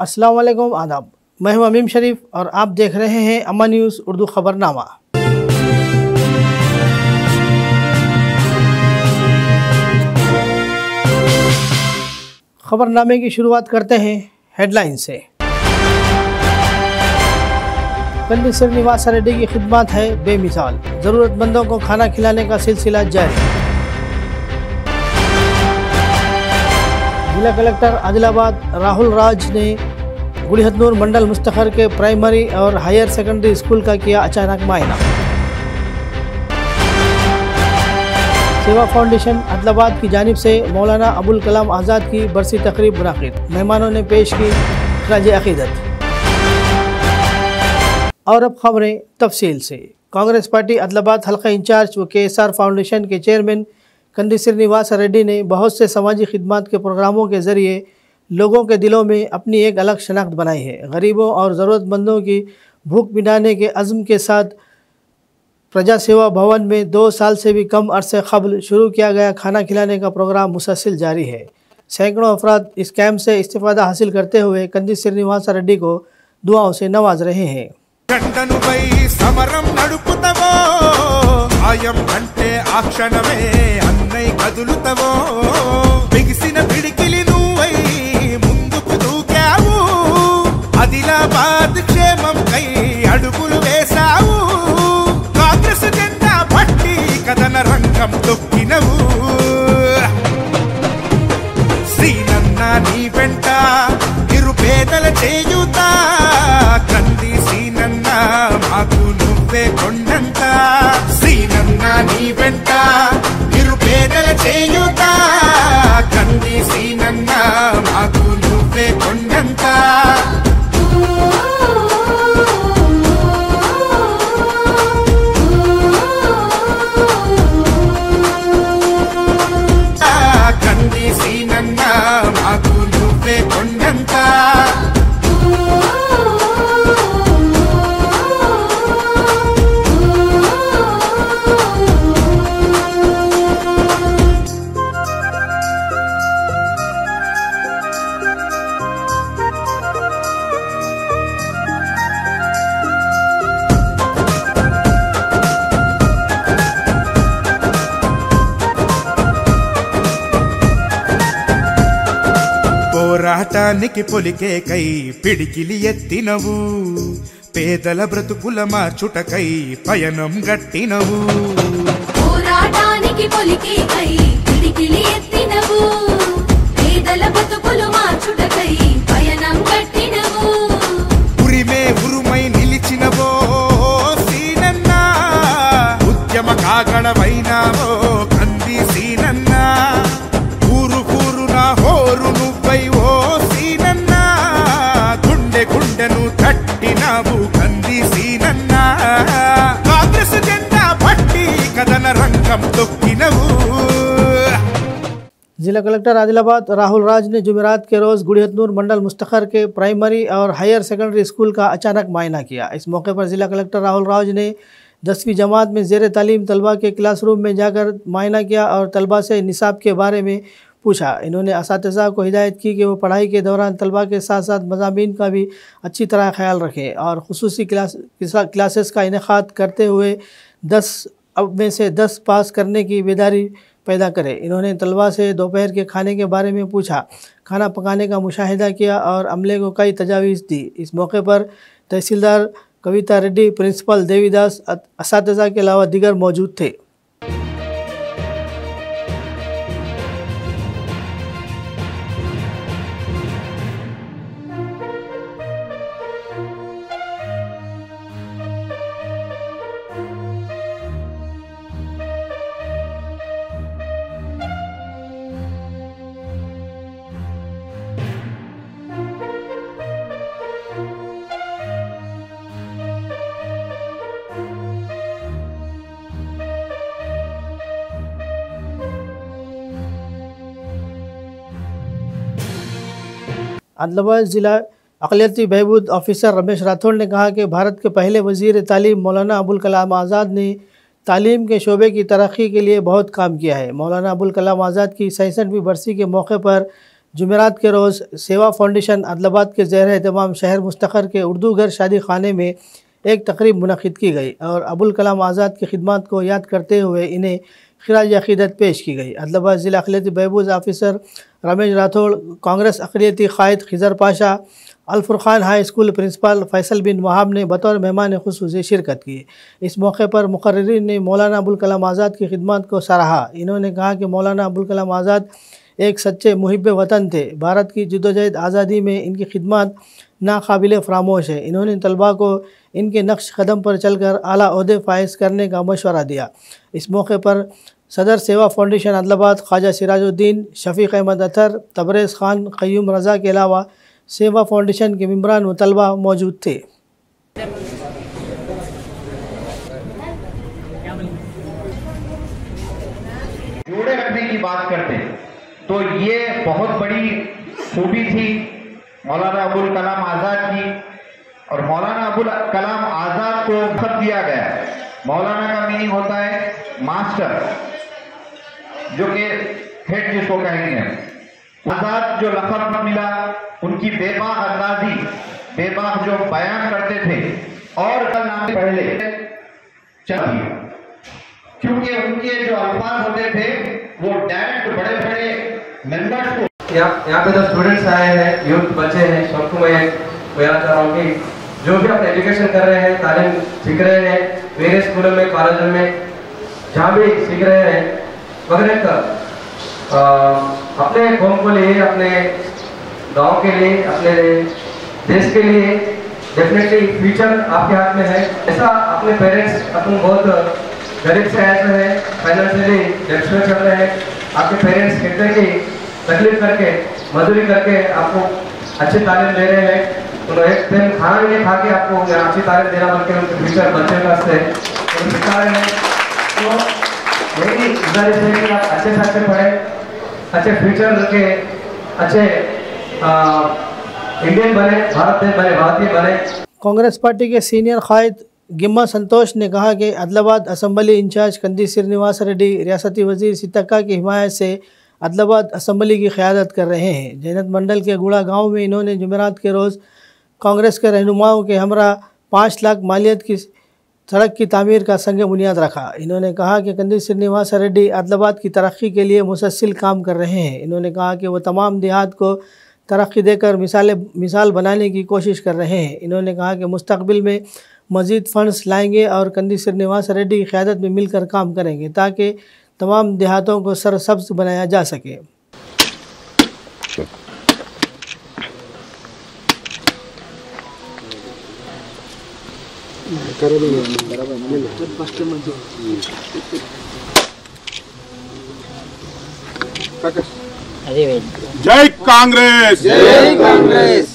अस्सलाम वालेकुम, आदाब। मैं हूं अमीम शरीफ और आप देख रहे हैं अम्मा न्यूज़ उर्दू खबरनामा। खबरनामे की शुरुआत करते हैं हेडलाइन से। कंदी श्रीनिवास रेड्डी की खिदमत है बेमिसाल, ज़रूरतमंदों को खाना खिलाने का सिलसिला जारी। जिला कलेक्टर आदिलाबाद राहुल राज ने गुड़िहतनूर मंडल मुस्तखर के प्राइमरी और हायर सेकेंडरी स्कूल का किया अचानक मायना। सेवा फाउंडेशन आदिलाबाद की जानिब से मौलाना अबुल कलाम आज़ाद की बरसी तकरीब मुनाकिद, मेहमानों ने पेश की खराज अक़ीदत। और अब खबरें तफसील से। कांग्रेस पार्टी आदिलाबाद हल्का इंचार्ज व KSR फाउंडेशन के चेयरमैन कंदी श्रीनिवास रेड्डी ने बहुत से समाजी खिदमत के प्रोग्रामों के ज़रिए लोगों के दिलों में अपनी एक अलग शनाख्त बनाई है। गरीबों और ज़रूरतमंदों की भूख मिटाने के अज़्म के साथ प्रजा सेवा भवन में 2 साल से भी कम अरसे क़ब्ल शुरू किया गया खाना खिलाने का प्रोग्राम मुसलसल जारी है। सैकड़ों अफराद इस कैंप से इस्तिफ़ादा हासिल करते हुए कंदी श्रीनिवास रेड्डी को दुआओं से नवाज रहे हैं। ఆదిలాబాద్ క్షేమం కై అడుగులు వేసావు, కాంగ్రెస్ జెండా పట్టి కథన రంగం తొక్కినవు. శ్రీనన్న నీ వెంట నిరుపేదల చేయుత, కంది శ్రీనన్న మాకు నువ్వే కొండంత. శ్రీనన్న నీ వెంట నిరుపేదల చేయుత, కంది శ్రీనన్న మాకు నువ్వే కొండంత. కంది శ్రీనన్న మాకు నువ్వే కొండంత. పోరాటానికి పొలికే కై పిడికిలి ఎత్తినవు, పేదల బ్రతుకుల మార్చుటకై పయనం గట్టినవు. పోరాటానికి పొలికే కై పిడికిలి ఎత్తినవు, పేదల బ్రతుకులు మార్చుటకై పయనం గట్టినవు. ఉరిమే ఉరుమై నిలిచినవో సీనన్న, ఉద్యమ కాగడవైనావో కంది సీనన్న. ఊరు ఊరున హోరు నువ్వై ఓ సీనన్న, గుండె గుండెను తట్టినావు కంది సీనన్న. కాంగ్రెస్ జెండా పట్టి కథన రంగం తొక్కినవు. जिला कलेक्टर आदिलाबाद राहुल राज ने जुमेरात के रोज़ गुड़िहतनूर मंडल मुस्तखर के प्राइमरी और हायर सेकेंडरी स्कूल का अचानक मायना किया। इस मौके पर जिला कलेक्टर राहुल राज ने 10वीं जमात में ज़ेर तालीम तलबा के क्लासरूम में जाकर मायना किया और तलबा से निसाब के बारे में पूछा। इन्होंने असातिज़ा को हिदायत की कि वो पढ़ाई के दौरान तलबा के साथ साथ मज़ामीन का भी अच्छी तरह ख्याल रखें और खुसूसी क्लासेस का इनेकाद करते हुए 10 में से 10 पास करने की बेदारी पैदा करें। इन्होंने तलबा से दोपहर के खाने के बारे में पूछा, खाना पकाने का मुशाहिदा किया और अमले को कई तजावीज़ दी। इस मौके पर तहसीलदार कविता रेड्डी, प्रिंसिपल देवीदास, असातिज़ा के अलावा दीगर मौजूद थे। आदिलाबाद ज़िला अक़लियती बहबूद ऑफिसर रमेश राठौड़ ने कहा कि भारत के पहले वज़ीर तालीम मौलाना अबुल कलाम आज़ाद ने तालीम के शोबे की तरक्की के लिए बहुत काम किया है। मौलाना अबुल कलाम आज़ाद की 66वीं बरसी के मौके पर जुमेरात के रोज़ सेवा फाउंडेशन अदलाबाद के ज़ेर एहतमाम शहर मुस्तखर के उर्दू घर शादी खाने में एक तकरीब मुनक़िद की गई और अबुल कलाम आज़ाद की खिदमत को याद करते हुए इन्हें खिराज अक़ीदत पेश की गई। अदलाबाद ज़िला अक़लियती बहबूद ऑफिसर रमेश राठौड़, कांग्रेस अक़लियती क़ायद Khizar Pasha, Al Furqan high school principal Faisal bin Wahab ने बतौर मेहमान ख़ुसूसी शिरकत की। इस मौके पर मुक़र्रिरीन ने मौलाना अबुल कलाम आज़ाद की खिदमत को सराहा। इन्होंने कहा कि मौलाना अबुल कलाम आज़ाद एक सच्चे मुहिब्बे वतन थे। भारत की जद्दोजहद आज़ादी में इनकी खिदमत नाकाबिले फ़रामोश है। इन्होंने तलबा को इनके नक्श कदम पर चलकर आला ओहदे फ़ाइज़ करने का मशवरा दिया। इस मौके पर सदर सेवा फाउंडेशन अदलाबाद ख्वाजा सिराजुद्दीन, शफ़ीक़ अहमद अतर, तबरेज़ ख़ान, क़य्यूम रज़ा के अलावा सेवा फाउंडेशन के मेंबरान व तलबा मौजूद थे। जोड़े रखने की बात करते तो ये बहुत बड़ी खूबी थी मौलाना अबुल कलाम आज़ाद की। और मौलाना अबुल कलाम आज़ाद को खत दिया गया। मौलाना का मीनिंग होता है मास्टर, जो कि हेड जिसको कहेंगे। आज़ाद जो लक़ब मिला, उनकी बेबाक अंदाजी, बेबाक जो बयान करते थे और कल नाम से पहले चलिए, क्योंकि उनके जो अल्फाज होते थे वो डायरेक्ट बड़े बड़े मेंबर्स को। यहाँ पे जो स्टूडेंट्स आए हैं, यूथ बच्चे हैं, सबको मैं बयान कर रहा हूँ कि जो भी अपने एजुकेशन कर रहे हैं, तालीम सीख रहे हैं, मेरे स्कूलों में, कॉलेजों में, जहाँ भी सीख रहे हैं, मगर अपने कौम को लिए, अपने गांव के लिए, अपने देश के लिए डेफिनेटली फ्यूचर आपके हाथ में है। ऐसा अपने पेरेंट्स, अपन बहुत गरीब से ऐसे हैं, फाइनेंशियली डेफिनेट चल रहे हैं, आपके पेरेंट्स कहते हैं कि तकलीफ करके, मजदूरी करके आपको अच्छी तालीम दे रहे हैं। तो एक दिन खाना भी नहीं खा के आपको अच्छी तालीम देना, बल्कि उनके फ्यूचर बच्चे का से सिखा रहे हैं। तो मेरी गुजारिश है कि आप अच्छे से अच्छे पढ़ें, अच्छे फ्यूचर के अच्छे इंडियन बने, भारत देश बने, भारतीय बने। कांग्रेस पार्टी के सीनियर क़ायद गिम्मा संतोष ने कहा कि अदलाबाद असम्बली इंचार्ज कंदी श्रीनिवास रेड्डी रियासती वजीर सितक्का की हिमायत से अदलाबाद असम्बली की क़यादत कर रहे हैं। जैनत मंडल के गुड़ा गांव में इन्होंने जुमेरात के रोज़ कांग्रेस के रहनुमाओं के हमरा 5 लाख मालियत की सड़क की तामीर का संग बुनियाद रखा। इन्होंने कहा कि कंदी श्रीनिवास रेड्डी अदलाबाद की तरक्की के लिए मुसलसल काम कर रहे हैं। इन्होंने कहा कि वो तमाम देहात को तरक्की देकर मिसाल बनाने की कोशिश कर रहे हैं। इन्होंने कहा कि मुस्तकबिल में मज़ीद फ़ंड्स लाएंगे और कंदी श्रीनिवास रेड्डी की क़यादत में मिलकर काम करेंगे ताकि तमाम देहातों को सरसब्ज बनाया जा सके। जय कांग्रेस, जय कांग्रेस।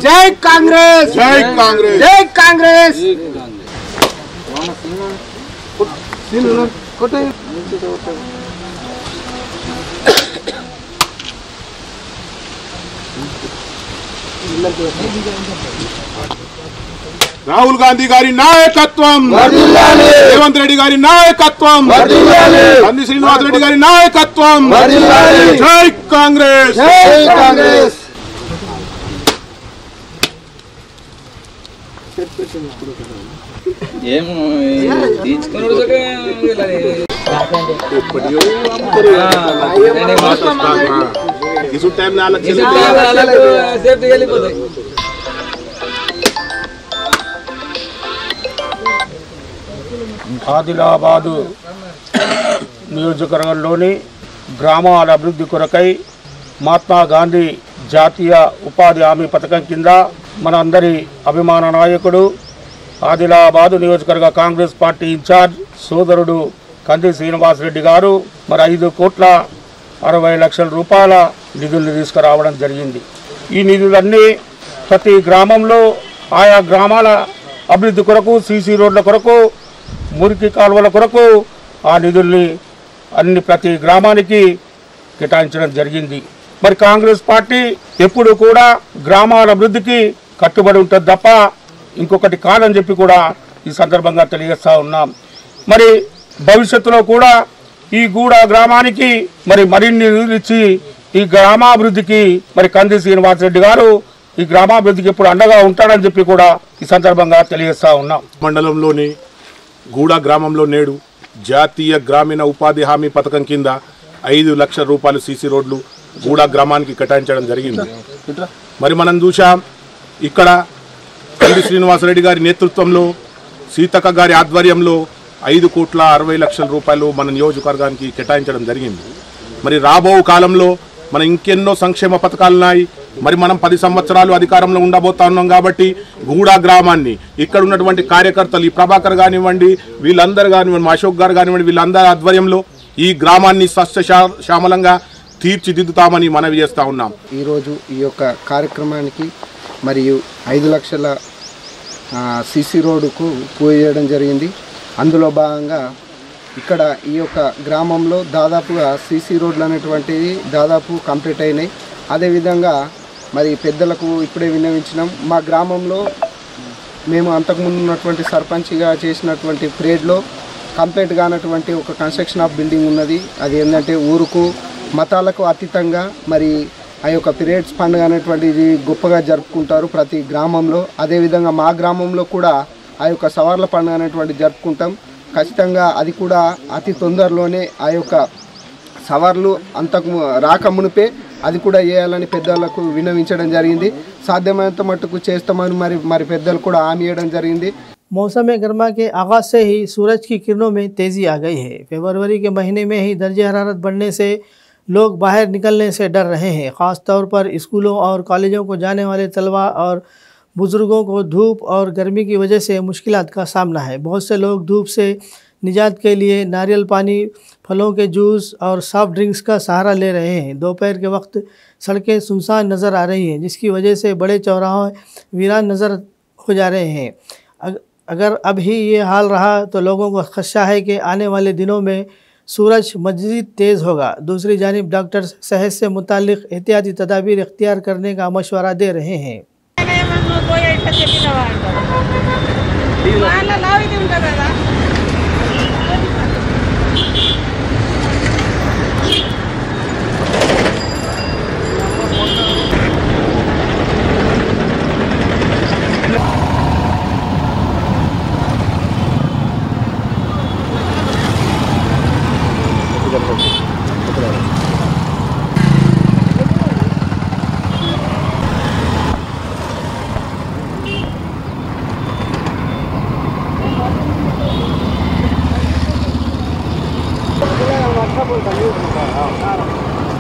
जय कांग्रेस, जय कांग्रेस, जय कांग्रेस। రాహుల్ గాంధీ గారి నాయకత్వం, రేవంత్ రెడ్డి గారి నాయకత్వం, కంది శ్రీనివాస్ రెడ్డి గారి నాయకత్వం, జై కాంగ్రెస్, జై కాంగ్రెస్। ఆదిలాబాదు నియోజకవర్గంలోని గ్రామాల అభివృద్ధి కొరకై మహాత్మా గాంధీ జాతీయ ఉపాధి హామీ పథకం కింద మన అందరి అభిమాన నాయకుడు ఆదిలాబాదు నియోజకవర్గ కాంగ్రెస్ పార్టీ ఇన్ఛార్జ్ సోదరుడు కంది శ్రీనివాస్ రెడ్డి గారు మరి 5,60,00,000 రూపాయల నిధులను తీసుకురావడం జరిగింది। ఈ నిధులన్నీ ప్రతి గ్రామంలో ఆయా గ్రామాల అభివృద్ధి కొరకు, సీసీ రోడ్ల కొరకు, మురికి కాలువల కొరకు ఆ నిధుల్ని అన్ని ప్రతి గ్రామానికి కేటాయించడం జరిగింది। మరి కాంగ్రెస్ పార్టీ ఎప్పుడు కూడా గ్రామాల అభివృద్ధికి కట్టుబడి ఉంటుంది తప్ప ఇంకొకటి కాదని చెప్పి కూడా ఈ సందర్భంగా తెలియజేస్తా ఉన్నాం. మరి భవిష్యత్తులో కూడా ఈ గూడ గ్రామానికి మరి మరిన్ని నిధులు ఇచ్చి ఈ గ్రామాభివృద్ధికి మరి కంది శ్రీనివాసరెడ్డి గారు ఈ గ్రామాభివృద్ధికి ఎప్పుడు అండగా ఉంటాడని చెప్పి కూడా ఈ సందర్భంగా తెలియజేస్తా ఉన్నాం. మండలంలోని గూడ గ్రామంలో నేడు జాతీయ గ్రామీణ ఉపాధి హామీ పథకం కింద 5 లక్షల రూపాయలు సీసీ రోడ్లు గూడ గ్రామానికి కేటాయించడం జరిగింది. మరి మనం చూసాం ఇక్కడ కంది శ్రీనివాసరెడ్డి గారి నేతృత్వంలో సీతక్క గారి ఆధ్వర్యంలో 5,60,00,000 రూపాయలు మన నియోజకవర్గానికి కేటాయించడం జరిగింది. మరి రాబో కాలంలో మన ఇంకెన్నో సంక్షేమ పథకాలున్నాయి. మరి మనం 10 సంవత్సరాలు అధికారంలో ఉండబోతా ఉన్నాం కాబట్టి గూడ గ్రామాన్ని ఇక్కడ ఉన్నటువంటి కార్యకర్తలు ఈ ప్రభాకర్ కానివ్వండి, వీళ్ళందరూ కానివ్వండి, అశోక్ గారు కానివ్వండి, వీళ్ళందరి ఆధ్వర్యంలో ఈ గ్రామాన్ని సస్యశ్యామలంగా తీర్చిదిద్దుతామని మనవి చేస్తూ ఉన్నాం. ఈరోజు ఈ యొక్క కార్యక్రమానికి మరియు 5 లక్షల సీసీ రోడ్డుకు పూజ చేయడం జరిగింది. అందులో భాగంగా ఇక్కడ ఈ యొక్క గ్రామంలో దాదాపుగా సీసీ రోడ్లు అనేటువంటివి దాదాపు కంప్లీట్ అయినాయి. అదేవిధంగా మరి పెద్దలకు ఇప్పుడే విన్నవించినాం. మా గ్రామంలో మేము అంతకుముందు ఉన్నటువంటి సర్పంచ్గా చేసినటువంటి పీరియడ్లో కంప్లీట్ కానటువంటి ఒక కన్స్ట్రక్షన్ ఆఫ్ బిల్డింగ్ ఉన్నది. అది ఏంటంటే ఊరుకు మతాలకు అతీతంగా మరి ఆ యొక్క పీరియడ్స్ పండుగ అనేటువంటిది గొప్పగా జరుపుకుంటారు ప్రతి గ్రామంలో. అదేవిధంగా మా గ్రామంలో కూడా ఆ యొక్క సవార్ల పండుగ అనేటువంటి జరుపుకుంటాం. ఖచ్చితంగా అది కూడా అతి తొందరలోనే ఆ యొక్క సవార్లు అంతకు రాకమునిపే అది కూడా చేయాలని పెద్దలకు విన్నవించడం జరిగింది. సాధ్యమైనంత మట్టుకు చేస్తామని మరి పెద్దలు కూడా హామీ ఇవ్వడం జరిగింది. मौसम गर्मा के आगाज़ से ही सूरज की किरणों में तेज़ी आ गई है। फरवरी के महीने में ही दर्जे हरारत बढ़ने से लोग बाहर निकलने से डर रहे हैं। ख़ास तौर पर स्कूलों और कॉलेजों को जाने वाले तलबा और बुज़ुर्गों को धूप और गर्मी की वजह से मुश्किलात का सामना है। बहुत से लोग धूप से निजात के लिए नारियल पानी, फलों के जूस और सॉफ्ट ड्रिंक्स का सहारा ले रहे हैं। दोपहर के वक्त सड़कें सुनसान नज़र आ रही हैं, जिसकी वजह से बड़े चौराहों वीरान नज़र हो जा रहे हैं। अगर अब ही ये हाल रहा तो लोगों को खदशा है कि आने वाले दिनों में सूरज मज़ीद तेज़ होगा। दूसरी जानिब डॉक्टर सेहत से मुताल्लिक़ एहतियाती तदाबीर इख्तियार करने का मशवरा दे रहे हैं।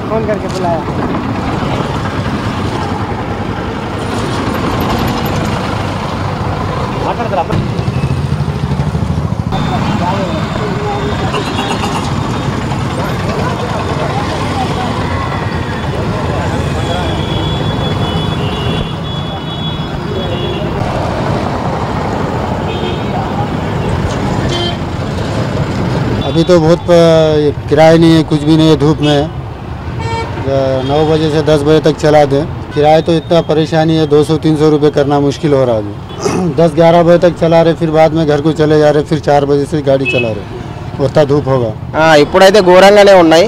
फोन करके बुलाया। अभी तो बहुत किराया नहीं है, कुछ भी नहीं है। धूप में 9 बजे से 10 बजे तक चला दें। किराया तो इतना परेशानी है, 200-300 रुपये करना मुश्किल हो रहा है। 10-11 बजे तक चला रहे, फिर बाद में घर को चले जा रहे, फिर 4 बजे से गाड़ी चला रहे। उतना धूप होगा। ఇప్పుడైతే ఘోరంగానే ఉన్నాయి.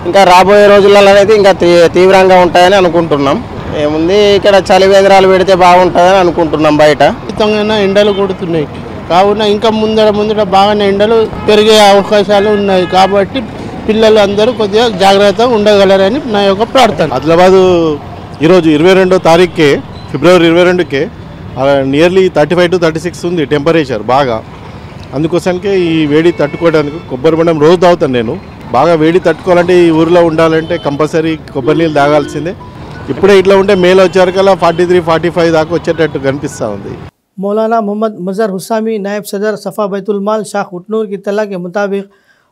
ఇంకా రాబోయే రోజులలో అయితే ఇంకా తీవ్రంగా ఉంటాయని అనుకుంటున్నాం. ఏముంది ఇక్కడ చలి వేంద్రాలు పెడితే బాగుంటుందని అనుకుంటున్నాం. బయట ఎండలు కొడుతున్నాయి కావున ఇంకా ముందర బాగానే ఎండలు పెరిగే అవకాశాలు ఉన్నాయి. కాబట్టి పిల్లలు అందరూ కొద్దిగా జాగ్రత్తగా ఉండగలరని నా యొక్క ప్రార్థన. ఆదిలాబాద్ ఈరోజు 22వ తారీఖుకే, ఫిబ్రవరి 22కే నియర్లీ 35 to 36 ఉంది టెంపరేచర్ బాగా. అందుకోసానికే ఈ వేడి తట్టుకోవడానికి కొబ్బరి బొండం రోజు తాగుతాను నేను. బాగా వేడి తట్టుకోవాలంటే ఈ ఊరిలో ఉండాలంటే కంపల్సరీ కొబ్బరి నీళ్ళు తాగాల్సిందే. ఇప్పుడే ఇట్లా ఉంటే మేలో వచ్చారికల్లా 43-45 దాకా వచ్చేటట్టు కనిపిస్తూ ఉంది. मौलाना मोहम्मद मज़हर हुसामी नायब सदर सफ़ा बैतुलमाल शाख उटनूर की इत्तला के मुताबिक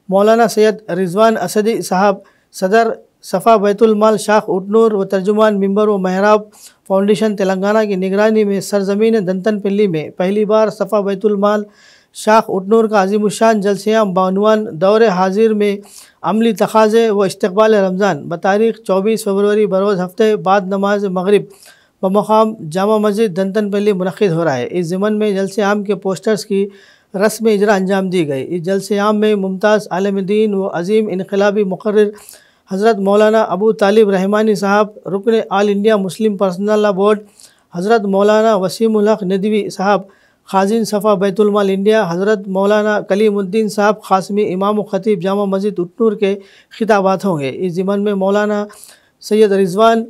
मौलाना सैयद रिजवान असदी साहब सदर सफ़ा बैतुलमाल शाख उटनूर व तर्जुमान मिंबर व महराब फाउंडेशन तेलंगाना की निगरानी में सरजमीन दंतनपल्ली में पहली बार सफ़ा बैतुलमाल शाख उटनूर का अजीमुशान जलसियाम बानवान दौरे हाजिर में अमली तकाज़े व इस्तकबाल रमज़ान बतारीख़ 24 फरवरी बरोज़ हफ्ते बाद नमाज मगरिब बमकाम जामा मस्जिद दंतनपल्ली मुनक़िद हो रहा है। इस ज़िमन में जलसे आम के पोस्टर्स की रस्म इजरा अंजाम दी गई। इस जलसे आम में मुमताज़ आलिम-ए-दीन व अजीम इनकलाबी मुकर्रिर हज़रत मौलाना अबू तालिब रहमानी साहब, रुकन all India Muslim personal law board हज़रत मौलाना वसीमुल हक नदवी साहब, खाजिन सफ़ा बैतुल माल इंडिया हज़रत मौलाना कलीमुद्दीन साहब क़ासमी इमाम व ख़तीब जामा मस्जिद उटनूर के खिताबात होंगे। इस ज़िमन में मौलाना सैयद रिजवान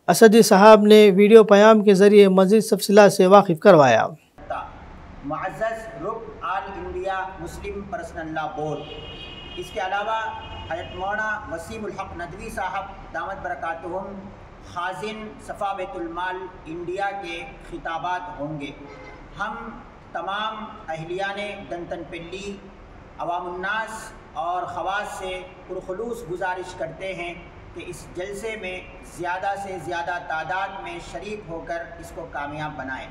असदी साहब ने वीडियो पैगाम के ज़रिए मज़ीद तफ़सीलात से वाकिफ़ करवाया। मुअज़्ज़ज़ रुकन all India Muslim personal law board, इसके अलावा हज़रत मौलाना वसीमुल हक नदवी साहब दामत बरकातुहुम, खाजिन सफ़ा बैतुल माल इंडिया के खिताबात होंगे। हम तमाम अहलियाने दंतनपल्ली, अवामुन्नास और ख़वास से पुरखुलूस गुजारिश करते हैं कि इस जलसे में ज़्यादा से ज़्यादा तादाद में शरीक होकर इसको कामयाब बनाएं।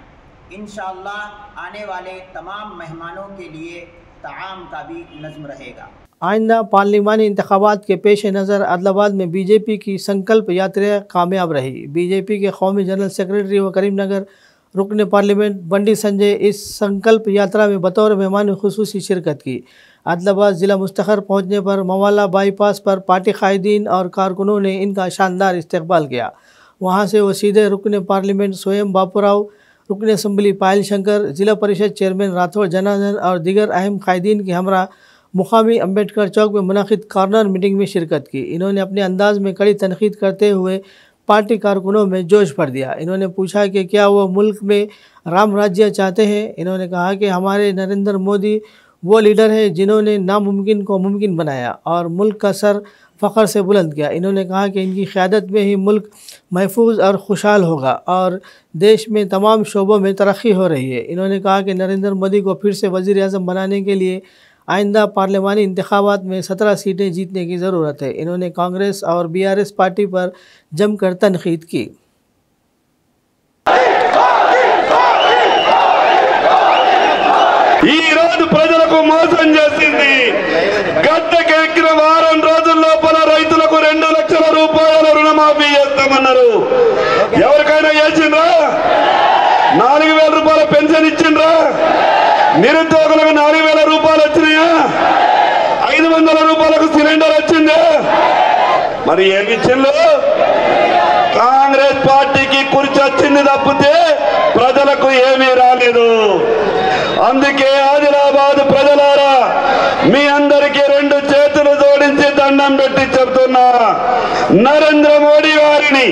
इंशाअल्लाह आने वाले तमाम मेहमानों के लिए ताआम का भी नज़्म रहेगा। आइंदा पार्लिमानी इंतखाबात के पेश नज़र आदिलाबाद में बीजेपी की संकल्प यात्रा कामयाब रही। बीजेपी के कौमी जनरल सेक्रेटरी व करीमनगर रुकन पार्लियामेंट बंडी संजय इस संकल्प यात्रा में बतौर मेहमान खुसूसी शिरकत की। आदिलाबाद ज़िला मुस्तखर पहुँचने पर मवाला बाईपास पर पार्टी कायदीन और कारकुनों ने इनका शानदार इस्तकबाल किया। वहाँ से वो सीधे रुकन पार्लियामेंट स्वयं बापूराव, रुकन असम्बली पायल शंकर, ज़िला परिषद चेयरमैन राठौड़ जनार्दन और दीगर अहम कायदीन के हमरा मुकामी अम्बेडकर चौक में मुनाकिद कॉर्नर मीटिंग में शिरकत की। इन्होंने अपने अंदाज में कड़ी तनकीद करते हुए पार्टी कारकुनों में जोश भर दिया। इन्होंने पूछा कि क्या वो मुल्क में राम राज्य चाहते हैं। इन्होंने कहा कि हमारे नरेंद्र मोदी वो लीडर है जिन्होंने नामुमकिन को मुमकिन बनाया और मुल्क का सर फ़ख्र से बुलंद किया। इन्होंने कहा कि इनकी क़यादत में ही मुल्क महफूज और खुशहाल होगा और देश में तमाम शोबों में तरक्की हो रही है। इन्होंने कहा कि नरेंद्र मोदी को फिर से वज़ीर आज़म बनाने के लिए आइंदा पार्लिमानी इंतखाबात में 17 सीटें जीतने की ज़रूरत है। इन्होंने कांग्रेस और BRS पार्टी पर जमकर तनकीद की। ఈ రోజు ప్రజలకు మోసం చేసింది. గద్దెకెక్కిన వారం రోజుల లోపల రైతులకు 2 లక్షల రూపాయల రుణమాఫీ చేస్తామన్నారు. ఎవరికైనా చేసిండ్రా? 4000 రూపాయల పెన్షన్ ఇచ్చిండ్రా? నిరుద్యోగులకు 4000 రూపాయలు వచ్చినాయా? 500 రూపాయలకు సిలిండర్ వచ్చిందా? మరి ఏమి ఇచ్చిండ్రు? కాంగ్రెస్ పార్టీకి కుర్చీ వచ్చింది తప్పితే ప్రజలకు ఏమీ రాలేదు. అందుకే ఆదిలాబాద్ ప్రజలారా మీ అందరికీ 2 చేతులు జోడించి దండం పెట్టి చెప్తున్నా, నరేంద్ర మోడీ గారిని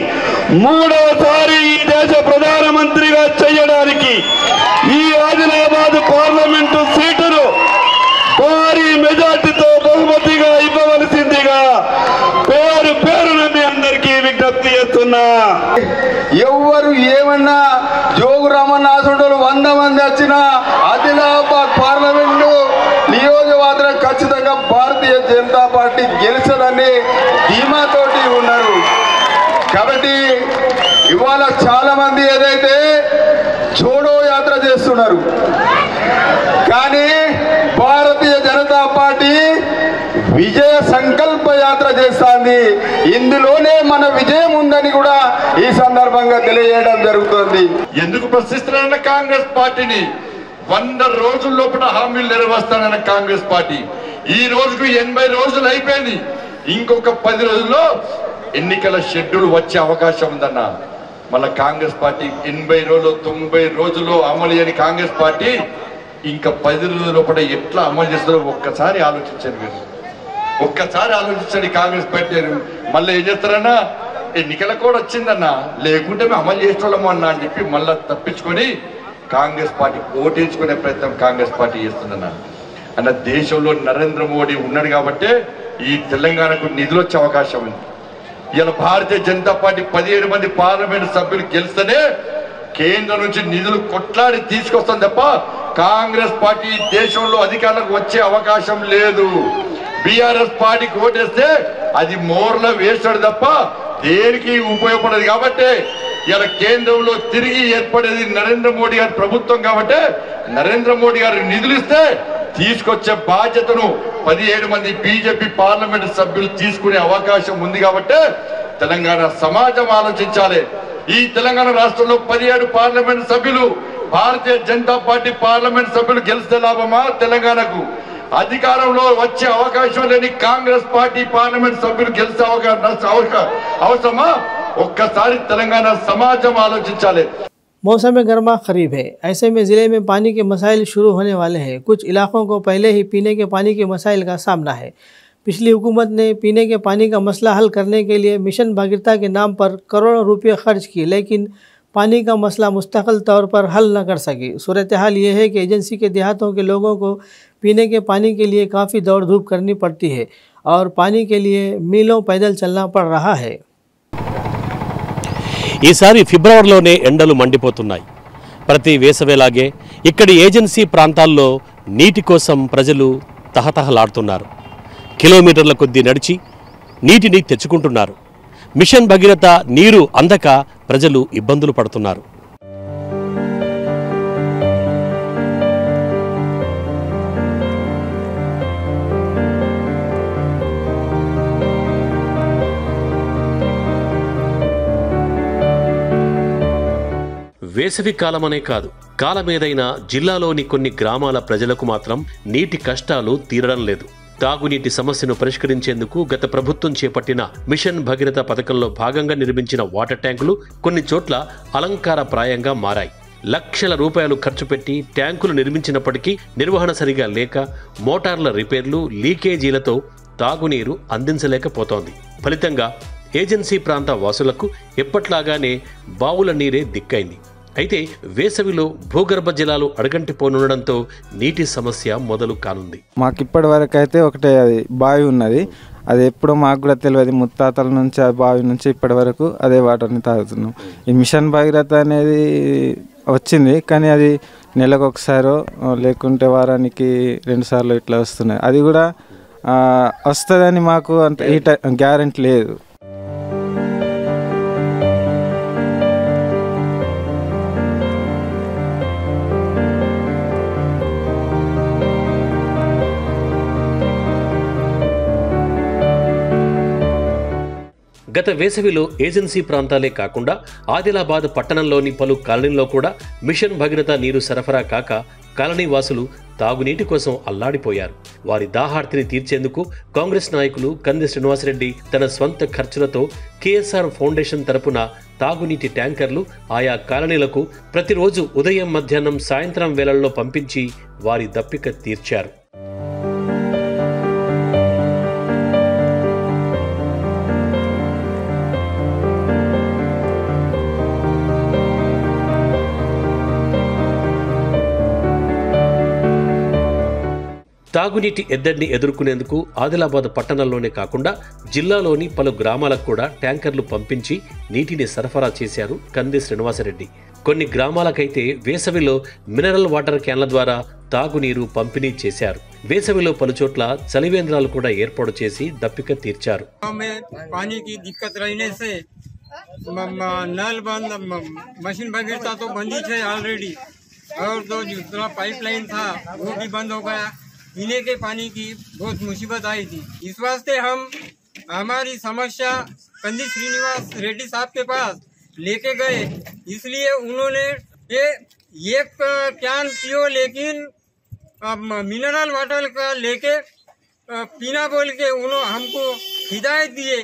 3వసారి ఈ దేశ ప్రధానమంత్రిగా చేయడానికి ఈ ఆదిలాబాద్ పార్లమెంటు సీటును భారీ మెజార్టీతో బహుమతిగా ఇవ్వవలసిందిగా పేరు పేరున మీ అందరికీ విజ్ఞప్తి చేస్తున్నా. ఎవరు ఏమన్నా జోగు రామన్న ఆసంటోళ్ళు 100 మంది వచ్చినా ఆదిలాబాద్ పార్లమెంటు నియోజకవర్గం ఖచ్చితంగా భారతీయ జనతా పార్టీ గెలిచదని ధీమాతోటి ఉన్నారు. కాబట్టి ఇవాళ చాలా మంది ఏదైతే జోడో యాత్ర చేస్తున్నారు, కానీ భారతీయ జనతా పార్టీ విజయ సంకల్ప యాత్ర చేస్తుంది. ఇందులోనే మన విజయం ఉందని కూడా ఈ సందర్భంగా తెలియజేయడం జరుగుతుంది. ఎందుకు ప్రశ్నిస్తున్నారన్న కాంగ్రెస్ పార్టీని 100 రోజుల లోపల హామీలు నెరవేరుస్తానన్న కాంగ్రెస్ పార్టీ ఈ రోజుకు 80 రోజులు అయిపోయింది. ఇంకొక 10 రోజుల్లో ఎన్నికల షెడ్యూల్ వచ్చే అవకాశం ఉందన్న. మళ్ళా కాంగ్రెస్ పార్టీ 80 రోజులు 90 రోజుల్లో అమలు చేయని కాంగ్రెస్ పార్టీ ఇంకా 10 రోజుల లోపల ఎట్లా అమలు చేస్తారో ఒక్కసారి ఆలోచించండి. మీరు ఒక్కసారి ఆలోచించండి. కాంగ్రెస్ పార్టీ మళ్ళీ ఏం చేస్తారన్నా, ఎన్నికల కూడా వచ్చిందన్న, లేకుంటే మేము అమలు చేసేవాళ్ళము అన్న అని చెప్పి మళ్ళీ తప్పించుకొని కాంగ్రెస్ పార్టీ ఓటేసుకునే ప్రయత్నం కాంగ్రెస్ పార్టీ చేస్తుందన్న. అన్న దేశంలో నరేంద్ర మోడీ ఉన్నాడు కాబట్టి ఈ తెలంగాణకు నిధులు వచ్చే అవకాశం ఉంది. ఇలా భారతీయ జనతా పార్టీ 17 మంది పార్లమెంట్ సభ్యులు గెలిస్తేనే కేంద్రం నుంచి నిధులు కొట్లాడి తీసుకొస్తాం తప్ప కాంగ్రెస్ పార్టీ దేశంలో అధికారులకు వచ్చే అవకాశం లేదు. BRS పార్టీకి ఓటేస్తే అది మోర్ల వేస్తాడు తప్ప దేనికి ఉపయోగపడదు. కాబట్టి ఇలా కేంద్రంలో తిరిగి ఏర్పడేది నరేంద్ర మోడీ గారి ప్రభుత్వం. కాబట్టి నరేంద్ర మోడీ గారు నిధులు ఇస్తే తీసుకొచ్చే బాధ్యతను 17 మంది బీజేపీ పార్లమెంట్ సభ్యులు తీసుకునే అవకాశం ఉంది. కాబట్టి తెలంగాణ సమాజం ఆలోచించాలి. ఈ తెలంగాణ రాష్ట్రంలో 17 పార్లమెంట్ సభ్యులు భారతీయ జనతా పార్టీ పార్లమెంట్ సభ్యులు గెలిస్తే లాభమా, తెలంగాణకు అధికారంలో వచ్చే అవకాశం లేని కాంగ్రెస్ పార్టీ పార్లమెంట్ సభ్యులు గెలిచే అవసరమా? ఒక్కసారి తెలంగాణ సమాజం ఆలోచించాలి. मौसम गर्मा करीब है, ऐसे में ज़िले में पानी के मसाइल शुरू होने वाले हैं। कुछ इलाकों को पहले ही पीने के पानी के मसाइल का सामना है। पिछली हुकूमत ने पीने के पानी का मसला हल करने के लिए मिशन भागीरथता के नाम पर करोड़ों रुपये खर्च किए, लेकिन पानी का मसला मुस्तकिल तौर पर हल न कर सकी। सूरत हाल ये है कि एजेंसी के देहातों के लोगों को पीने के पानी के लिए काफ़ी दौड़ धूप करनी पड़ती है और पानी के लिए मीलों पैदल चलना पड़ रहा है। ఈసారి ఫిబ్రవరిలోనే ఎండలు మండిపోతున్నాయి. ప్రతి వేసవేలాగే ఇక్కడి ఏజెన్సీ ప్రాంతాల్లో నీటి కోసం ప్రజలు తహతహలాడుతున్నారు. కిలోమీటర్ల కొద్దీ నడిచి నీటిని తెచ్చుకుంటున్నారు. మిషన్ భగీరథ నీరు అందక ప్రజలు ఇబ్బందులు పడుతున్నారు. వేసవి కాలమనే కాదు, కాలమేదైనా జిల్లాలోని కొన్ని గ్రామాల ప్రజలకు మాత్రం నీటి కష్టాలు తీరడం లేదు. తాగునీటి సమస్యను పరిష్కరించేందుకు గత ప్రభుత్వం చేపట్టిన మిషన్ భగీరథ పథకంలో భాగంగా నిర్మించిన వాటర్ ట్యాంకులు కొన్ని చోట్ల అలంకారప్రాయంగా మారాయి. లక్షల రూపాయలు ఖర్చు పెట్టి ట్యాంకులు నిర్మించినప్పటికీ నిర్వహణ సరిగా లేక మోటార్ల రిపేర్లు, లీకేజీలతో తాగునీరు అందించలేకపోతోంది. ఫలితంగా ఏజెన్సీ ప్రాంత వాసులకు ఎప్పట్లాగానే బావుల నీరే దిక్కైంది. అయితే వేసవిలో భూగర్భ జలాలు అడగంటిపోనుండడంతో నీటి సమస్య మొదలు కానుంది. మాకు ఇప్పటి వరకు అయితే ఒకటే అది బావి ఉన్నది. అది ఎప్పుడో మాకు కూడా తెలియదు. ముత్తాతల నుంచి ఆ బావి నుంచి ఇప్పటి వరకు అదే వాటర్ని తాగుతున్నాం. ఈ మిషన్ భగీరథ అనేది వచ్చింది, కానీ అది నెలకు ఒకసారో లేకుంటే వారానికి 2 సార్లు ఇట్లా వస్తున్నాయి. అది కూడా వస్తుందని మాకు అంత గ్యారెంటీ లేదు. గత వేసవిలో ఏజెన్సీ ప్రాంతాలే కాకుండా ఆదిలాబాద్ పట్టణంలోని పలు కాలనీల్లో కూడా మిషన్ భగీరథ నీరు సరఫరా కాక కాలనీ వాసులు తాగునీటి కోసం అల్లాడిపోయారు. వారి దాహార్తిని తీర్చేందుకు కాంగ్రెస్ నాయకులు కంది శ్రీనివాసరెడ్డి తన స్వంత ఖర్చులతో కేఎస్ఆర్ ఫౌండేషన్ తరపున తాగునీటి ట్యాంకర్లు ఆయా కాలనీలకు ప్రతిరోజు ఉదయం, మధ్యాహ్నం, సాయంత్రం వేళల్లో పంపించి వారి దప్పిక తీర్చారు. తాగునీటి ఎద్దడిని ఎదుర్కొనేందుకు ఆదిలాబాద్ పట్టణంలోనే కాకుండా జిల్లాలోని పలు గ్రామాలకు కూడా ట్యాంకర్లు పంపించి నీటిని సరఫరా చేశారు కంది శ్రీనివాసరెడ్డి. కొన్ని గ్రామాలకైతే వేసవిలో మినరల్ వాటర్ క్యాన్ల ద్వారా తాగునీరు పంపిణీ చేశారు. వేసవిలో పలుచోట్ల చలివేంద్రాలు కూడా ఏర్పాటు చేసి దప్పిక తీర్చారు. मशीन भगीरथता तो बंदी है ऑलरेडी, और तो दूसरा पाइपलाइन था वो भी बंद हो गया। पीने के पानी की बहुत मुसीबत आई थी। इस वास्ते हम हमारी समस्या कंदी श्रीनिवास रेड्डी साहब के पास लेके गए, इसलिए उन्होंने एक कैन पियो लेकिन मिनरल वाटर का लेके पीना बोल के उन्होंने हमको हिदायत दिए।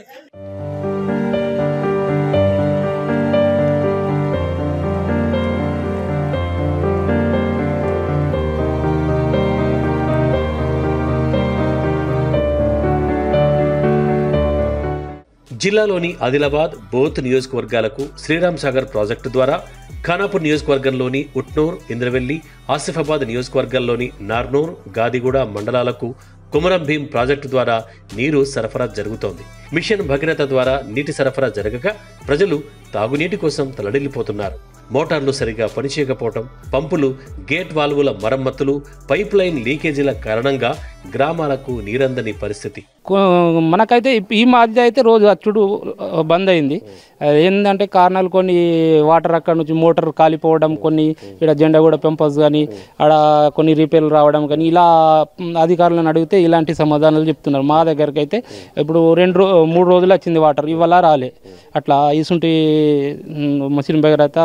జిల్లాలోని ఆదిలాబాద్, బోత్ నియోజకవర్గాలకు శ్రీరామ్ సాగర్ ప్రాజెక్టు ద్వారా, ఖానాపూర్ నియోజకవర్గంలోని ఉట్నూర్, ఇంద్రవెల్లి, ఆసిఫాబాద్ నియోజకవర్గాల్లోని నార్నూర్, గాదిగూడ మండలాలకు కుమరం భీం ప్రాజెక్టు ద్వారా నీరు సరఫరా జరుగుతోంది. మిషన్ భగీరథ ద్వారా నీటి సరఫరా జరగక ప్రజలు తాగునీటి కోసం తలడిల్లిపోతున్నారు. మోటార్లు సరిగా పనిచేయకపోవటం, పంపులు, గేట్ వాల్వుల మరమ్మతులు, పైప్ లైన్ లీకేజీల కారణంగా గ్రామాలకు నీరందని పరిస్థితి. మనకైతే ఈ మధ్య అయితే రోజు అచ్చుడు బంద్ అయింది. ఏంటంటే కారణాలు కొన్ని, వాటర్ అక్కడ నుంచి మోటార్ కాలిపోవడం, కొన్ని ఇక్కడ జెండాగూడ పెంపస్ కానీ ఆడ కొన్ని రిపేర్లు రావడం కానీ, ఇలా అధికారులను అడిగితే ఇలాంటి సమాధానాలు చెప్తున్నారు. మా దగ్గరికి అయితే ఇప్పుడు 2-3 రోజులు వచ్చింది వాటర్, ఇవాళ రాలే. అట్లా ఇసుంటి మసీన్ భగీరథ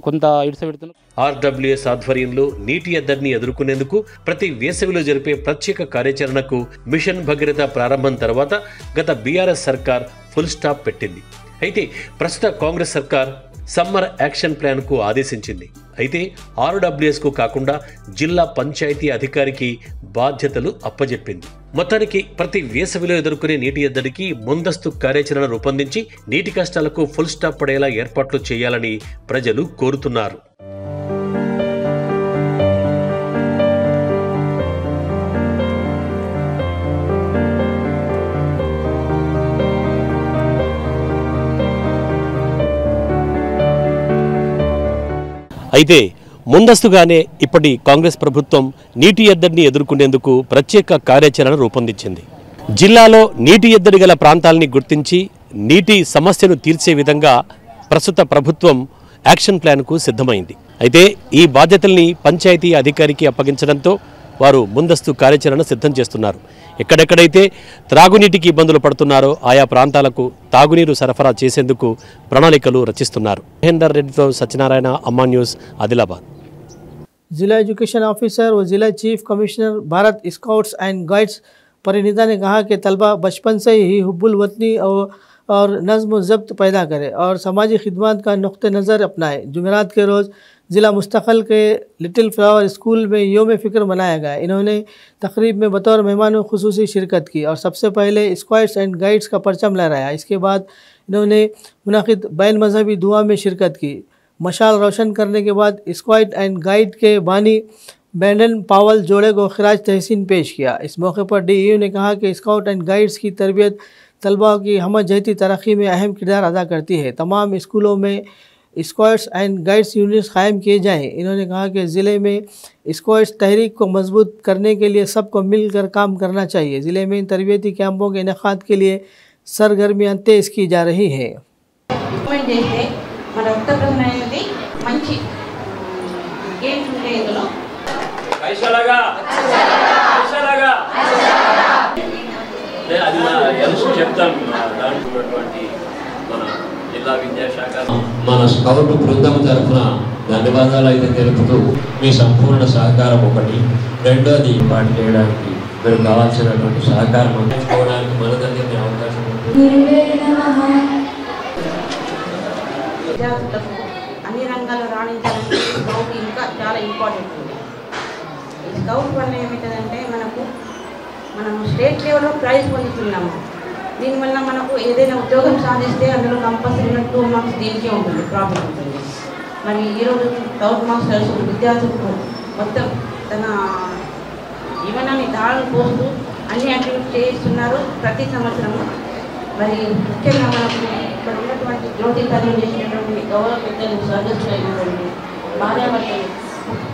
కొంత ఇడిసపెడుతున్నారు. ఆర్డబ్ల్యూఎస్ ఆధ్వర్యంలో నీటి ఎద్దడిని ఎదుర్కొనేందుకు ప్రతి వేసవిలో జరిపే ప్రత్యేక కార్యాచరణకు మిషన్ భగీరథ ప్రారంభం తర్వాత గత బీఆర్ఎస్ సర్కార్ ఫుల్ స్టాప్ పెట్టింది. అయితే ప్రస్తుత కాంగ్రెస్ సర్కార్ సమ్మర్ యాక్షన్ ప్లాన్ కు ఆదేశించింది. అయితే ఆర్డబ్ల్యూఎస్ కు కాకుండా జిల్లా పంచాయతీ అధికారికి బాధ్యతలు అప్పజెప్పింది. మొత్తానికి ప్రతి వేసవిలో ఎదుర్కొనే నీటి ఎద్దడికి ముందస్తు కార్యాచరణ రూపొందించి నీటి కష్టాలకు ఫుల్ స్టాప్ పడేలా ఏర్పాట్లు చేయాలని ప్రజలు కోరుతున్నారు. అయితే ముందస్తుగానే ఇప్పటి కాంగ్రెస్ ప్రభుత్వం నీటి ఎద్దడిని ఎదుర్కొనేందుకు ప్రత్యేక కార్యాచరణ రూపొందించింది. జిల్లాలో నీటి ఎద్దడి గల ప్రాంతాలని గుర్తించి నీటి సమస్యను తీర్చే విధంగా ప్రస్తుత ప్రభుత్వం యాక్షన్ ప్లాన్కు సిద్ధమైంది. అయితే ఈ బాధ్యతల్ని పంచాయతీ అధికారికి అప్పగించడంతో వారు ముందస్తు కార్యాచరణ సిద్ధం చేస్తున్నారు. ఎక్కడెక్కడైతే త్రాగునీటికి ఇబ్బందులు పడుతున్నారో ఆయా ప్రాంతాలకు తాగునీరు సరఫరా చేసేందుకు ప్రణాళికలు రచిస్తున్నారు. మహేందర్ రెడ్డితో సత్యనారాయణ, అమ్మా న్యూస్, ఆదిలాబాద్. जिला एजुकेशन ऑफिसर व जिला chief commissioner Bharat scouts and guides Parinita ने कहा कि तलबा बचपन से ही हुब्बुल वतनी और नज़्म व ज़ब्त पैदा करे और समाजी खिदमत का नुक़्ते नज़र अपनाए। जुमेरात के रोज़ ज़िला मुस्तक़ल के लिटिल फ्लावर स्कूल में योम फ़िक्र मनाया गया। इन्होंने तकरीब में बतौर मेहमान ख़ुसूसी शिरकत की और सबसे पहले स्काउट्स एंड गाइड्स का परचम लहराया। इसके बाद इन्होंने मुनाक़िद बैन मजहबी दुआ में शिरकत की। मशाल रोशन करने के बाद स्काउट एंड गाइड के बानी बैंडन पावल जोड़े को खिराज तहसीन पेश किया। इस मौके पर DEO ने कहा कि स्काउट एंड गाइड्स की तरबियत तलबा की हमजहती तरक्की में अहम किरदार अदा करती है। तमाम स्कूलों में स्काउट्स एंड गाइड्स यूनिट्स कायम किए जाएँ। इन्होंने कहा कि ज़िले में स्काउट्स तहरीक को मजबूत करने के लिए सबको मिलकर काम करना चाहिए। ज़िले में तरबियती कैंपों के इनेकाद के लिए सरगर्मियाँ तेज़ की जा रही हैं। మన ఉత్తరప్రదేశ్ అనేది మంచి గేమ్స్ ఉంటాయి. ఇందులో మన స్కౌట్ బృందం తరఫున ధన్యవాదాలు అయితే తెలుపుతూ మీ సంపూర్ణ సహకారం ఒకటి. రెండోది పాటు చేయడానికి మీరు కావాల్సినటువంటి సహకారం అందించుకోవడానికి మన దగ్గర అవకాశం ఉంటుంది. విద్యార్థులకు అన్ని రంగాల్లో రాణించాలంటే స్కౌట్ ఇంకా చాలా ఇంపార్టెంట్ ఉంది. ఈ స్కౌట్ వల్ల ఏమవుతుందంటే మనం స్టేట్ లెవెల్లో ప్రైజ్ పొందుతున్నాము. దీనివల్ల మనకు ఏదైనా ఉద్యోగం సాధిస్తే అందులో కంపల్సరీ 2 మార్క్స్ దీనికే ఉంటుంది, ప్రాఫిట్ ఉంటుంది. మరి ఈరోజు స్కౌట్ మాస్టర్స్ విద్యార్థులకు మొత్తం తన జీవనాన్ని దారులు పోస్తూ అన్ని యాక్టివిటీస్ చేయిస్తున్నారు ప్రతి సంవత్సరము. మరి ముఖ్యంగా మనకు ఇక్కడ ఉన్నటువంటి జ్యోతి కార్యం చేసినటువంటి గౌరవ పెద్దలు సదస్సులైనటువంటి భార్యాభర్తలు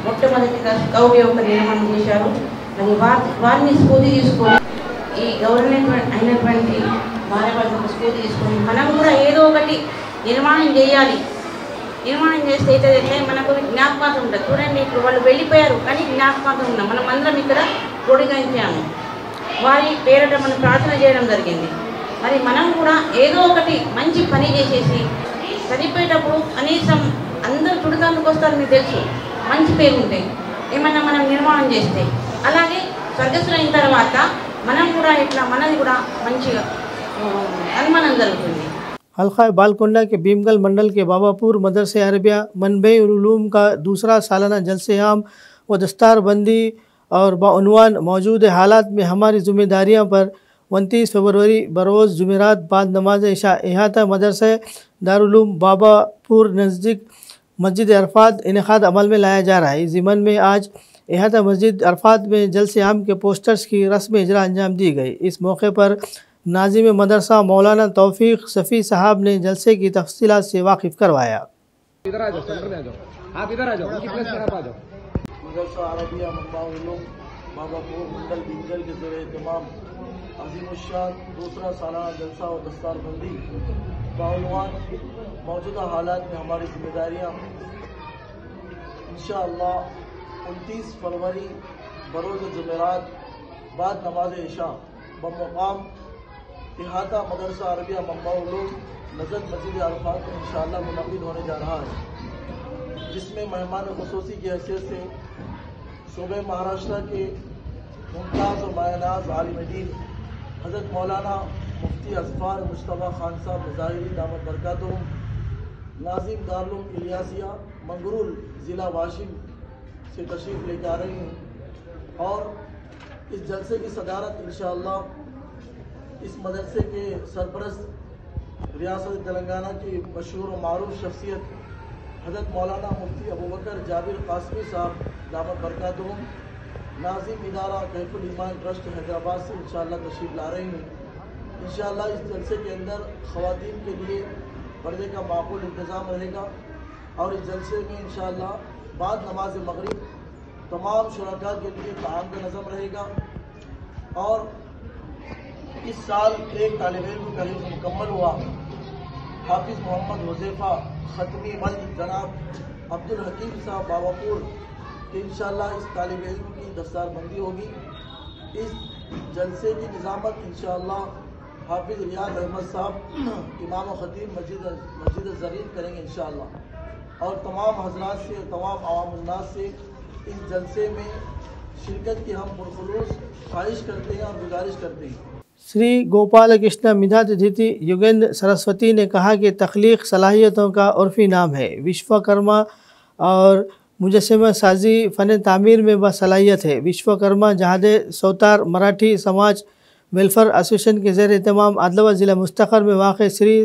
మొట్టమొదటిగా స్కౌట్ యొక్క నిర్మాణం చేశారు. మరి వారిని స్ఫూర్తి తీసుకొని ఈ అయినటువంటి భార్యాభర్తలకు స్ఫూర్తి తీసుకొని మనం కూడా ఏదో ఒకటి నిర్మాణం చేయాలి. నిర్మాణం చేస్తే అయితే మనకు జ్ఞాపకాలు ఉంటుంది. చూడండి, ఇప్పుడు వాళ్ళు వెళ్ళిపోయారు కానీ జ్ఞాపకాలు ఉన్నాం. మనం అందరం ఇక్కడ పొడిగించాము. వారి పేరిట మనం ప్రార్థన చేయడం జరిగింది. మరి మనం కూడా ఏదో ఒకటి మంచి పని చేసేసి చనిపోయేటప్పుడు కనీసం అందరూ చుడతానికి వస్తారు. మీకు తెలుసు, మంచి పేరు ఉంటాయి ఏమన్నా మనం నిర్మాణం చేస్తే. అలాగే స్వర్గస్థులైన తర్వాత మనం కూడా ఇట్లా మనది కూడా మంచిగా అనుమానం జరుగుతుంది. हल्का बालकोंडा के भीमगल मंडल के बाबापुर मदरसे अरबिया मनबे उलूम का दूसरा सालाना जलसे आम व दस्तारबंदी और बाउनवान मौजूद हालात में हमारी जिम्मेदारियां पर 29 फरवरी बरोज़ जुमेरात बाद नमाज इशा इहाता मदरसे दारुलूम बाबापुर नज़दीक मस्जिद अरफात इनेकाद अमल में लाया जा रहा है। इस ज़िमन में आज इहाता मस्जिद अरफात में जलसे आम के पोस्टर्स की रस्म इजरा अंजाम दी गई। इस मौके पर नाजिम मदरसा मौलाना तौफीक सफ़ी साहब ने जलसे की तफसीलात से वाकिफ़ करवाया। इधर आ जाओ, सेंटर में आ जाओ, आप इधर आ जाओ, उनकी प्लेस में आप आ जाओ। मदरसा अरबिया मंबाउलूम बाबापुर मंडल भीमगल के ज़रिए तमाम अज़ीमुश्शान दूसरा सालाना जलसा और दस्तारबंदी बाउनवान मौजूदा हालात में हमारी जिम्मेदारियाँ इंशाअल्लाह 29 फरवरी बरोज़ जुमेरात बाद नमाज इशा बमकाम इहाता मदरसा अरबिया मंबाउलूम नजर मस्जिद अरफात में इंशाअल्लाह मुनक़िद होने जा रहा है, जिसमें मेहमान ख़ुसूसी की हैसियत से सूबे महाराष्ट्र के मुमताज़ और मायनाज आलिम दीन हज़रत मौलाना मुफ्ती असफार मुश्तबा खान साहब ज़ाहिरी दामत बरकातुहुम नाज़िम दारुल इलियासिया मंगरूल ज़िला वाशिम से तशरीफ़ लेकर आ रही हैं और इस जलसे की सदारत इंशाअल्लाह इस मदरसे के सरपरस्त रियासत तेलंगाना की मशहूर और मारूफ शख्सियत हज़रत मौलाना मुफ्ती अबू बकर जाबिर कासमी साहब दामत बरकातुहुम नाज़िम इदारा कैफुल ईमान ट्रस्ट हैदराबाद से इंशाअल्लाह तशरीफ़ ला रही हैं। इंशाअल्लाह इस जलसे के अंदर ख़वातीन के लिए पर्दे का माकूल इंतज़ाम रहेगा और इस जलसे में इंशाअल्लाह बाद नमाज मगरिब तमाम शुरका के लिए ताम का नज़म रहेगा और इस साल एक तालिब इल्म का हिफ्ज़ मुकम्मल हुआ, हाफिज़ मोहम्मद हुज़ैफ़ा ख़त्मी वल्द जनाब अब्दुल हकीम साहब बाबापुर कि इंशाअल्लाह इस तालिब इल्म की दस्तारबंदी होगी। इस जलसे की निज़ामत इंशाअल्लाह हाफिज़ रियाद अहमद साहब इमाम ख़तीब मस्जिद ज़रीन करेंगे इंशाअल्लाह। और तमाम हजरात से तमाम आवाम से इस जलसे में शिरकत की हम पुरखुलूस ख्वाहिश करते हैं और गुजारिश करते हैं। श्री गोपाल कृष्ण मिधातिथि योगेंद्र सरस्वती ने कहा कि तख्लीक सलाहियतों का उर्फी नाम है। विश्वकर्मा और मुजस्समा साजी फ़न तामीर में बासलाहियत है। विश्वकर्मा जहादे सौतार मराठी समाज वेलफेयर एसोसिएशन के ज़ेर एहतमाम आदिलाबाद ज़िला मुस्तखर में वाक़ श्री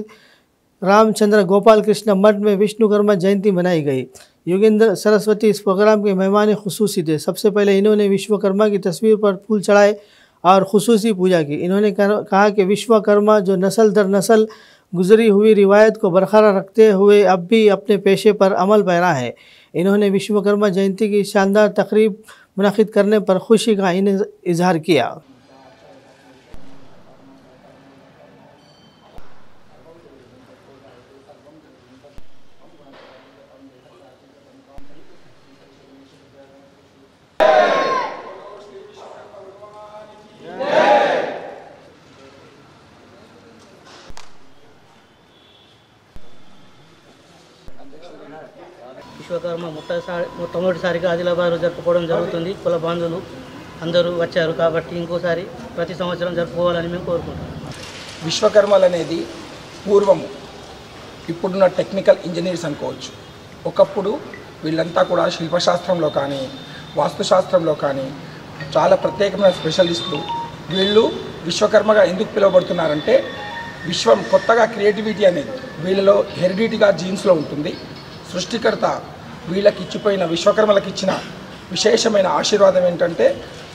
रामचंद्र गोपाल कृष्ण मठ में विष्णुकर्मा जयंती मनाई गई। योगेंद्र सरस्वती इस प्रोग्राम के मेहमान खुसूसी थे। सबसे पहले इन्होंने विश्वकर्मा की तस्वीर पर फूल चढ़ाए और खुसूसी पूजा की। इन्होंने कहा कि विश्वकर्मा जो नस्ल दर नस्ल गुजरी हुई रिवायत को बरकरार रखते हुए अब भी अपने पेशे पर अमल पैरा है। इन्होंने विश्वकर्मा जयंती की शानदार तकरीब मुनक़िद करने पर खुशी का इजहार किया। విశ్వకర్మ మొట్టమొదటిసారిగా ఆదిలాబాద్లో జరుపుకోవడం జరుగుతుంది. కుల బంధువులు అందరూ వచ్చారు కాబట్టి ఇంకోసారి ప్రతి సంవత్సరం జరుపుకోవాలని మేము కోరుకుంటున్నాం. విశ్వకర్మలు అనేది పూర్వము ఇప్పుడున్న టెక్నికల్ ఇంజనీర్స్ అనుకోవచ్చు. ఒకప్పుడు వీళ్ళంతా కూడా శిల్పశాస్త్రంలో కానీ వాస్తుశాస్త్రంలో కానీ చాలా ప్రత్యేకమైన స్పెషలిస్టులు. వీళ్ళు విశ్వకర్మగా ఎందుకు పిలువబడుతున్నారంటే విశ్వం కొత్తగా క్రియేటివిటీ అనేది వీళ్ళలో హెరిడిటీగా జీన్స్లో ఉంటుంది. సృష్టికర్త వీళ్ళకి ఇచ్చిపోయిన విశ్వకర్మలకు ఇచ్చిన విశేషమైన ఆశీర్వాదం ఏంటంటే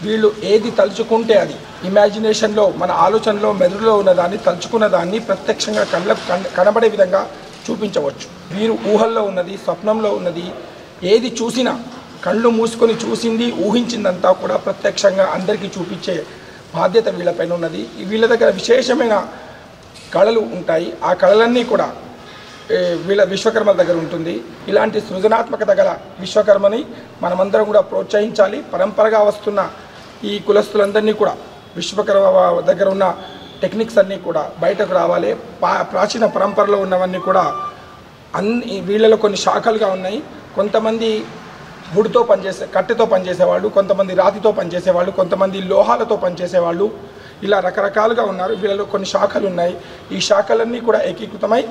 వీళ్ళు ఏది తలుచుకుంటే అది ఇమాజినేషన్లో మన ఆలోచనలో మెదడులో ఉన్నదాన్ని తలుచుకున్న దాన్ని ప్రత్యక్షంగా కళ్ళకు కనబడే విధంగా చూపించవచ్చు. వీరు ఊహల్లో ఉన్నది స్వప్నంలో ఉన్నది ఏది చూసినా కళ్ళు మూసుకొని చూసింది ఊహించిందంతా కూడా ప్రత్యక్షంగా అందరికీ చూపించే బాధ్యత వీళ్ళపైన ఉన్నది. వీళ్ళ దగ్గర విశేషమైన కళలు ఉంటాయి. ఆ కళలన్నీ కూడా వీళ్ళ విశ్వకర్మ దగ్గర ఉంటుంది. ఇలాంటి సృజనాత్మకత గల విశ్వకర్మని మనమందరం కూడా ప్రోత్సహించాలి. పరంపరగా వస్తున్న ఈ కులస్తులందరినీ కూడా విశ్వకర్మ దగ్గర ఉన్న టెక్నిక్స్ అన్నీ కూడా బయటకు రావాలి. ప్రాచీన పరంపరలో ఉన్నవన్నీ కూడా వీళ్ళలో కొన్ని శాఖలుగా ఉన్నాయి. కొంతమంది వుడ్తో కట్టెతో పనిచేసేవాళ్ళు, కొంతమంది రాతితో పనిచేసేవాళ్ళు, కొంతమంది లోహాలతో పనిచేసేవాళ్ళు, ఇలా రకరకాలుగా ఉన్నారు. వీళ్ళలో కొన్ని శాఖలు ఉన్నాయి. ఈ శాఖలన్నీ కూడా ఏకీకృతమై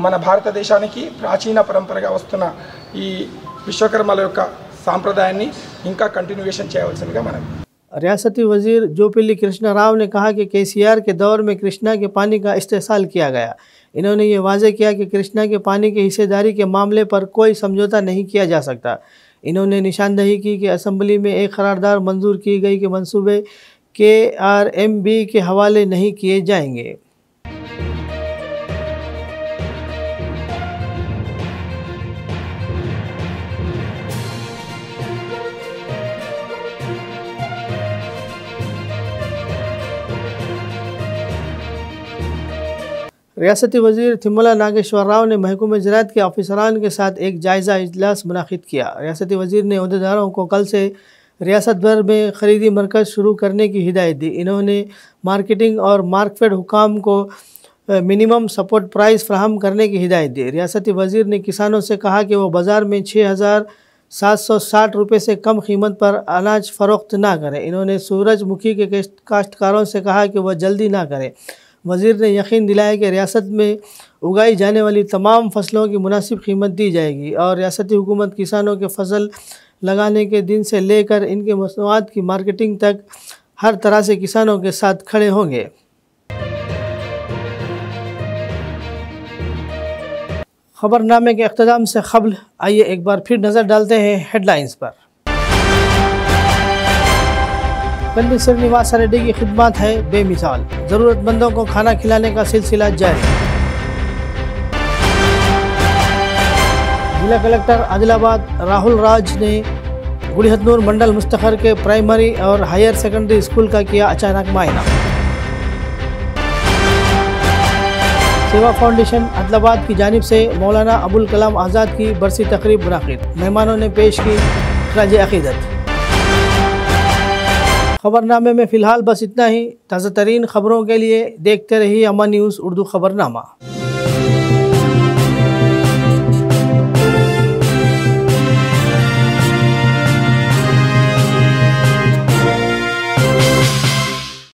మన భారతదేశానికి ప్రాచీన పరంపరగా వస్తున్న ఈ విశ్వకర్మల యొక్క సాంప్రదాయాన్ని ఇంకా కంటిన్యూయేషన్ చేయవలసిందిగా మనం रियासती वजीर जोपिल्ली कृष्णा राव ने कहा कि केसीआर के दौर में कृष्णा के पानी का इस्तेसाल किया गया। इन्होंने ये वाज़ेह किया कि कृष्णा के पानी की हिस्सेदारी के मामले पर कोई समझौता नहीं किया जा सकता। इन्होंने निशानदही की कि असम्बली में एक करारदाद मंजूर की गई कि मंसूबे KRMB के हवाले नहीं किए जाएंगे। रियासती वजीर थिम्मला नागेश्वर राव ने महकूमा ज़राअत के ऑफिसरान के साथ एक जायज़ा इजलास मुनाकिद किया। रियासती वजीर ने अहदेदारों को कल से रियासत भर में ख़रीदी मरकज़ शुरू करने की हिदायत दी। इन्होंने मार्केटिंग और मार्कफेड हुकाम को मिनिमम सपोर्ट प्राइस फ्राहम करने की हिदायत दी। रियासती वजीर ने किसानों से कहा कि वो बाज़ार में 6,760 रुपये से कम कीमत पर अनाज फ़रोख्त ना करें। इन्होंने सूरजमुखी के काश्तकारों से कहा कि वह जल्दी ना करें। वज़ीर ने यकीन दिलाया कि रियासत में उगाई जाने वाली तमाम फसलों की मुनासिब कीमत दी जाएगी और रियासती हुकूमत किसानों के फसल लगाने के दिन से लेकर इनके मसनूआत की मार्केटिंग तक हर तरह से किसानों के साथ खड़े होंगे। खबरनामे के इख्तिताम से क़ब्ल आइए एक बार फिर नज़र डालते हैं हेडलाइंस पर। पंडित श्रीनिवास रेड्डी की खिदमत है बेमिसाल, ज़रूरतमंदों को खाना खिलाने का सिलसिला जारी। जिला कलेक्टर आदिलाबाद राहुल राज ने गुड़िहतनूर मंडल मुस्तखर के प्राइमरी और हायर सेकेंडरी स्कूल का किया अचानक मायना। सेवा फाउंडेशन आदिलाबाद की जानिब से मौलाना अबुल कलाम आज़ाद की बरसी तकरीब मुनाक़िद, मेहमानों ने पेश की खराज अक़ीदत। खबरनामे में फ़िलहाल बस इतना ही। ताज़ा तरीन खबरों के लिए देखते रहिए अमन न्यूज़ उर्दू खबरनामा।